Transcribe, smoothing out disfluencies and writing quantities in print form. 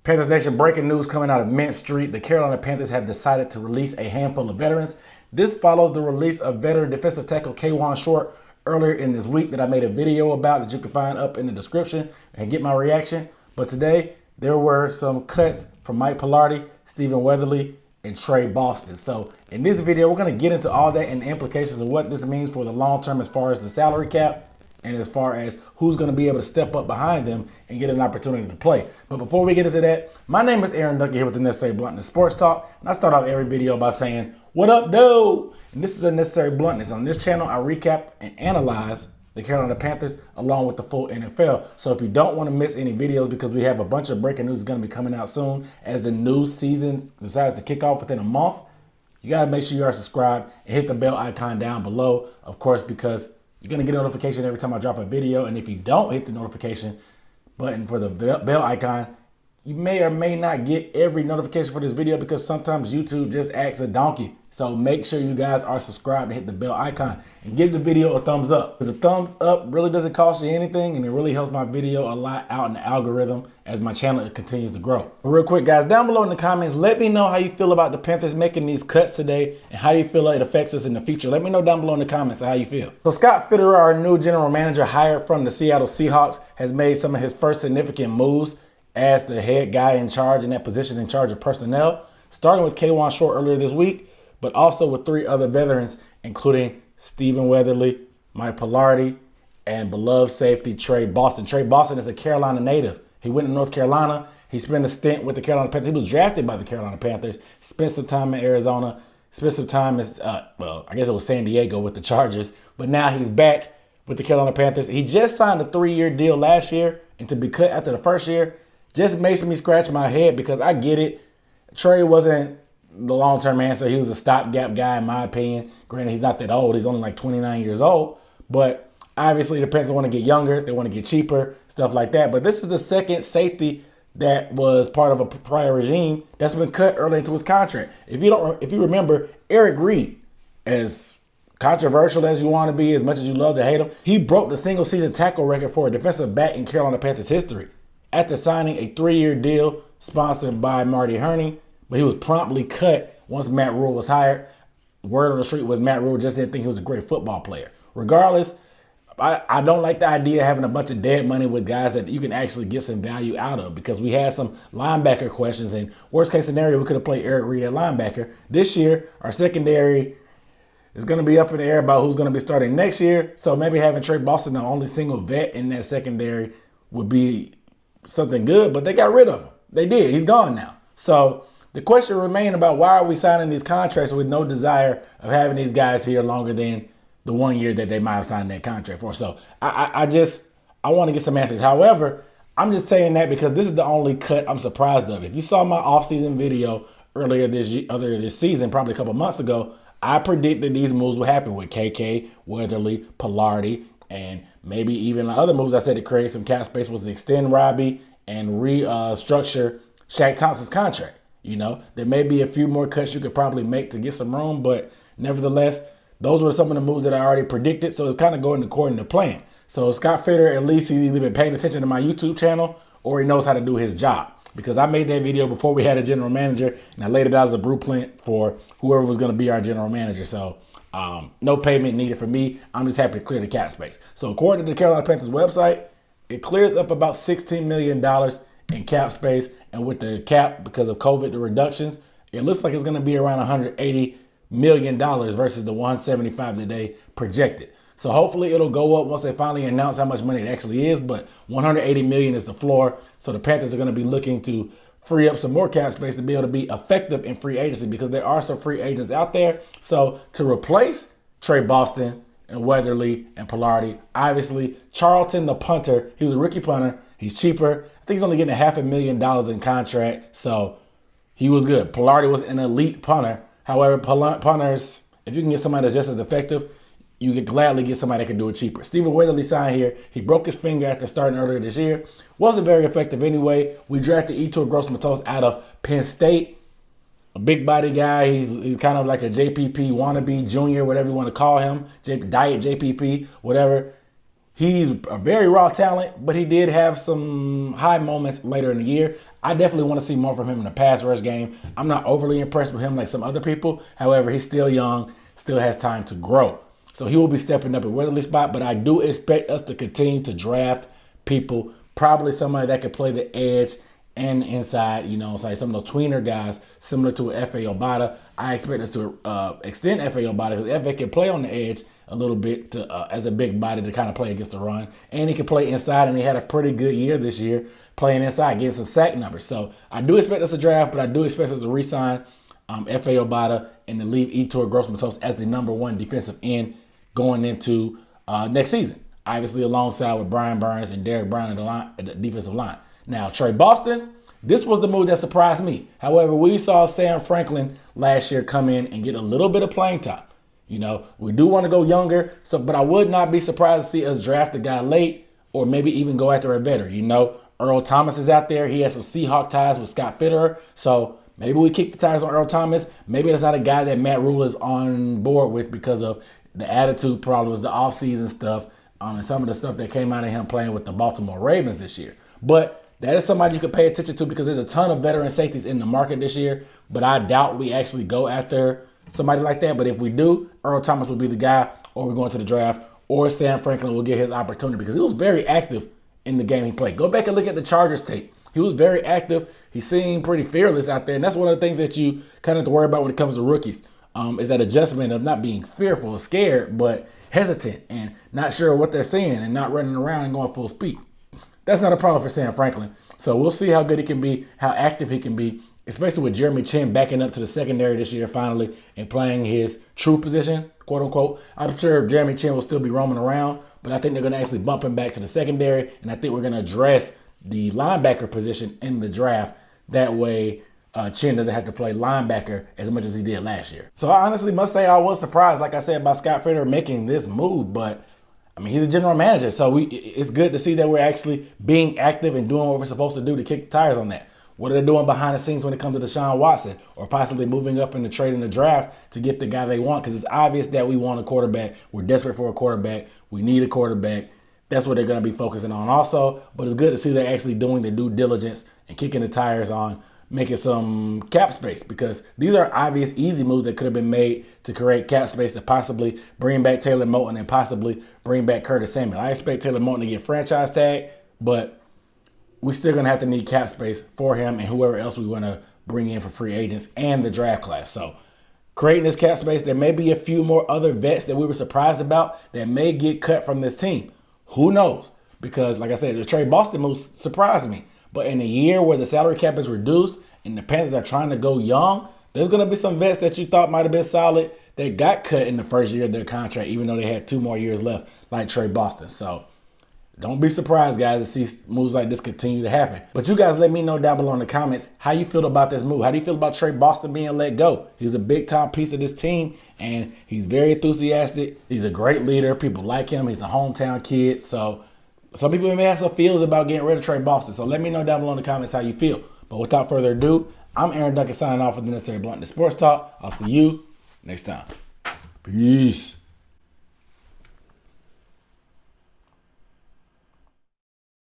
Panthers Nation, breaking news coming out of Mint Street. The Carolina Panthers have decided to release a handful of veterans. This follows the release of veteran defensive tackle Kawaan earlier in this week that I made a video about that you can find up in the description and get my reaction. But today, there were some cuts from Mike Palardy, Stephen Weatherly, and Tre Boston. So in this video, we're going to get into all that and the implications of what this means for the long term as far as the salary cap and as far as who's going to be able to step up behind them and get an opportunity to play. But before we get into that, my name is Aaron Duckett here with the Necessary Bluntness Sports Talk. And I start off every video by saying, what up, dude? And this is a Necessary Bluntness. On this channel, I recap and analyze the Carolina Panthers along with the full NFL. So if you don't want to miss any videos, because we have a bunch of breaking news going to be coming out soon as the new season decides to kick off within a month, you got to make sure you are subscribed and hit the bell icon down below, of course, because you're going to get a notification every time I drop a video. And if you don't hit the notification button for the bell icon, you may or may not get every notification for this video because sometimes YouTube just acts a donkey. So make sure you guys are subscribed and hit the bell icon and give the video a thumbs up. Because a thumbs up really doesn't cost you anything, and it really helps my video a lot out in the algorithm as my channel continues to grow. But real quick, guys, down below in the comments, let me know how you feel about the Panthers making these cuts today and how do you feel like it affects us in the future. Let me know down below in the comments how you feel. So Scott Fitterer, our new general manager hired from the Seattle Seahawks, has made some of his first significant moves as the head guy in charge in that position, in charge of personnel, starting with Kawaan earlier this week, but also with three other veterans, including Stephen Weatherly, Mike Palardy, and beloved safety Tre Boston. Tre Boston is a Carolina native. He went to North Carolina. He spent a stint with the Carolina Panthers. He was drafted by the Carolina Panthers, spent some time in Arizona, spent some time in, I guess it was San Diego with the Chargers, but now he's back with the Carolina Panthers. He just signed a 3-year deal last year, and to be cut after the first year just makes me scratch my head because I get it. Trey wasn't the long-term answer. He was a stopgap guy, in my opinion. Granted, he's not that old. He's only like 29 years old. But obviously, the Panthers want to get younger. They want to get cheaper, stuff like that. But this is the second safety that was part of a prior regime that's been cut early into his contract. If you remember, Eric Reed, as controversial as you want to be, as much as you love to hate him, he broke the single-season tackle record for a defensive back in Carolina Panthers history after signing a 3-year deal sponsored by Marty Hurney. But he was promptly cut once Matt Rhule was hired. Word on the street was Matt Rhule just didn't think he was a great football player. Regardless, I don't like the idea of having a bunch of dead money with guys that you can actually get some value out of, because we had some linebacker questions, and worst case scenario, we could have played Eric Reed at linebacker. This year, our secondary is going to be up in the air about who's going to be starting next year. So maybe having Tre Boston, the only single vet in that secondary, would be something good, but they got rid of him. They did. He's gone now. So the question remains about why are we signing these contracts with no desire of having these guys here longer than the 1 year that they might have signed that contract for. So I want to get some answers. However, I'm just saying that because this is the only cut I'm surprised of. If you saw my offseason video earlier this season, probably a couple months ago, I predicted these moves would happen with KK, Weatherly, Palardy, and maybe even other moves I said to create some cap space was to extend Robbie and restructure Shaq Thompson's contract. You know, there may be a few more cuts you could probably make to get some room, but nevertheless, those were some of the moves that I already predicted, so it's kind of going according to plan. So Scott Fitterer, at least he's either been paying attention to my YouTube channel or he knows how to do his job, because I made that video before we had a general manager, and I laid it out as a blueprint for whoever was going to be our general manager. So no payment needed for me. I'm just happy to clear the cap space. So according to the Carolina Panthers website, it clears up about $16 million in cap space. And with the cap, because of COVID, the reductions, it looks like it's going to be around $180 million versus the $175 that they projected. So hopefully it'll go up once they finally announce how much money it actually is. But $180 million is the floor. So the Panthers are going to be looking to free up some more cap space to be able to be effective in free agency, because there are some free agents out there. So to replace Tre Boston and Weatherly and Palardy, obviously Charlton, the punter, he was a rookie punter. He's cheaper. I think he's only getting $500,000 in contract, so he was good. Palardy was an elite punter. However, punters, if you can get somebody that's just as effective, you could gladly get somebody that can do it cheaper. Stephen Weatherly signed here. He broke his finger after starting earlier this year. Wasn't very effective anyway. We drafted Yetur Gross-Matos out of Penn State. A big body guy. He's kind of like a JPP wannabe junior, whatever you want to call him. Diet JPP, whatever. He's a very raw talent, but he did have some high moments later in the year. I definitely want to see more from him in the pass rush game. I'm not overly impressed with him like some other people. However, he's still young, still has time to grow. So he will be stepping up at Weatherly spot, but I do expect us to continue to draft people, probably somebody that could play the edge and inside, some of those tweener guys similar to F.A. Obata. I expect us to extend F.A. Obata because F.A. can play on the edge a little bit as a big body to kind of play against the run. And he can play inside, and he had a pretty good year this year playing inside, getting some sack numbers. So I do expect us to draft, but I do expect us to re-sign F.A. Obata and to leave Yetur Gross-Matos as the #1 defensive end going into next season. Obviously alongside with Brian Burns and Derek Brown at the defensive line. Now, Tre Boston, this was the move that surprised me. However, we saw Sam Franklin last year come in and get a little bit of playing time. We do want to go younger, but I would not be surprised to see us draft a guy late or maybe even go after a veteran. Earl Thomas is out there. He has some Seahawk ties with Scott Fitterer. So maybe we kick the tires on Earl Thomas. Maybe that's not a guy that Matt Rhule is on board with because of the attitude problems, the offseason stuff, and some of the stuff that came out of him playing with the Baltimore Ravens this year. But that is somebody you could pay attention to because there's a ton of veteran safeties in the market this year. But I doubt we actually go after somebody like that. But if we do, Earl Thomas will be the guy, or we're going to the draft, or Sam Franklin will get his opportunity because he was very active in the game he played. Go back and look at the Chargers tape. He was very active. He seemed pretty fearless out there. And that's one of the things that you kind of have to worry about when it comes to rookies, is that adjustment of not being fearful or scared, but hesitant and not sure what they're seeing and not running around and going full speed. That's not a problem for Sam Franklin. So we'll see how good he can be, how active he can be, especially with Jeremy Chin backing up to the secondary this year finally and playing his true position, quote unquote. I'm sure Jeremy Chin will still be roaming around, but I think they're going to actually bump him back to the secondary, and I think we're going to address the linebacker position in the draft. That way, Chin doesn't have to play linebacker as much as he did last year. So I honestly must say I was surprised, like I said, by Scott Fitterer making this move, but he's a general manager, so it's good to see that we're actually being active and doing what we're supposed to do to kick the tires on that. What are they doing behind the scenes when it comes to Deshaun Watson or possibly moving up in the trade in the draft to get the guy they want? Because it's obvious that we want a quarterback. We're desperate for a quarterback. We need a quarterback. That's what they're going to be focusing on also. But it's good to see they're actually doing the due diligence and kicking the tires on making some cap space, because these are obvious easy moves that could have been made to create cap space to possibly bring back Taylor Moton and possibly bring back Curtis Samuel. I expect Taylor Moton to get franchise tag, but we're still going to have to need cap space for him and whoever else we want to bring in for free agents and the draft class. So creating this cap space, there may be a few more other vets that we were surprised about that may get cut from this team. Who knows? Because like I said, the Tre Boston move surprised me. But in a year where the salary cap is reduced and the Panthers are trying to go young, there's going to be some vets that you thought might have been solid that got cut in the first year of their contract, even though they had 2 more years left, like Tre Boston. So don't be surprised, guys, to see moves like this continue to happen. But you guys let me know down below in the comments how you feel about this move. How do you feel about Tre Boston being let go? He's a big-time piece of this team, and he's very enthusiastic. He's a great leader. People like him. He's a hometown kid. So some people may have some feels about getting rid of Tre Boston. So let me know down below in the comments how you feel. But without further ado, I'm Aaron Duncan signing off with the Necessary Blunt Sports Talk. I'll see you next time. Peace.